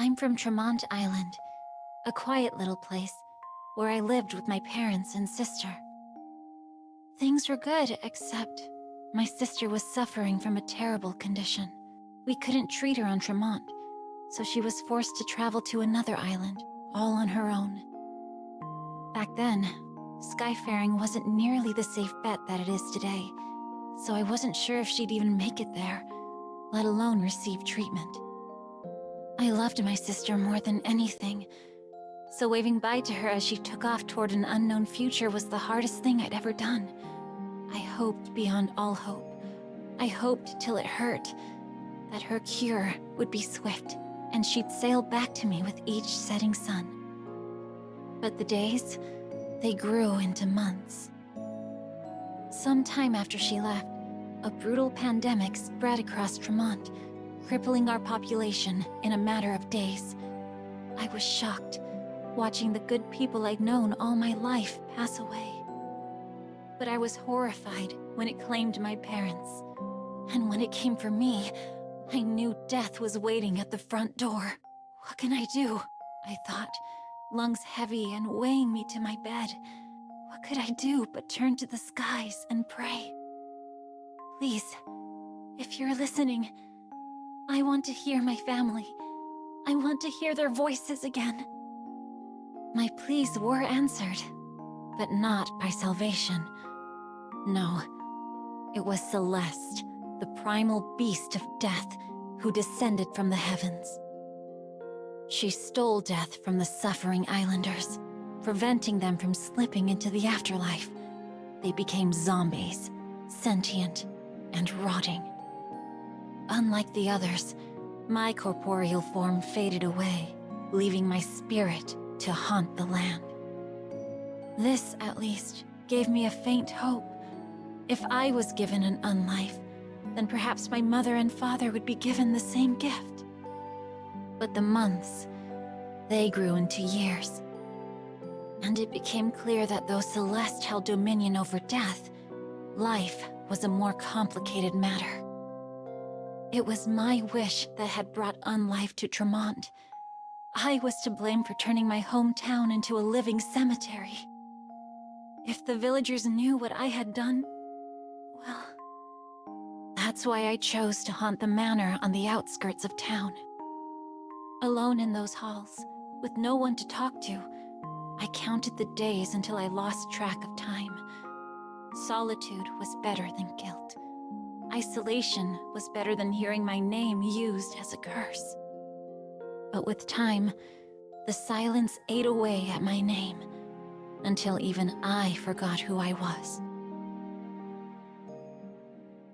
I'm from Tremont Island, a quiet little place where I lived with my parents and sister. Things were good, except my sister was suffering from a terrible condition. We couldn't treat her on Tremont, so she was forced to travel to another island, all on her own. Back then, skyfaring wasn't nearly the safe bet that it is today, so I wasn't sure if she'd even make it there, let alone receive treatment. I loved my sister more than anything, so waving bye to her as she took off toward an unknown future was the hardest thing I'd ever done. I hoped beyond all hope. I hoped till it hurt, that her cure would be swift, and she'd sail back to me with each setting sun. But the days, they grew into months. Sometime after she left, a brutal pandemic spread across Tremont, crippling our population in a matter of days. I was shocked, watching the good people I'd known all my life pass away. But I was horrified when it claimed my parents. And when it came for me, I knew death was waiting at the front door. What can I do? I thought, lungs heavy and weighing me to my bed. What could I do but turn to the skies and pray? Please, if you're listening, I want to hear my family. I want to hear their voices again. My pleas were answered, but not by salvation. No, it was Celeste, the primal beast of death, who descended from the heavens. She stole death from the suffering islanders, preventing them from slipping into the afterlife. They became zombies, sentient and rotting. Unlike the others, my corporeal form faded away, leaving my spirit to haunt the land. This, at least, gave me a faint hope. If I was given an unlife, then perhaps my mother and father would be given the same gift. But the months, they grew into years. And it became clear that though Celeste held dominion over death, life was a more complicated matter. It was my wish that had brought unlife to Tremont. I was to blame for turning my hometown into a living cemetery. If the villagers knew what I had done, well, that's why I chose to haunt the manor on the outskirts of town. Alone in those halls, with no one to talk to, I counted the days until I lost track of time. Solitude was better than guilt. Isolation was better than hearing my name used as a curse. But with time, the silence ate away at my name, until even I forgot who I was.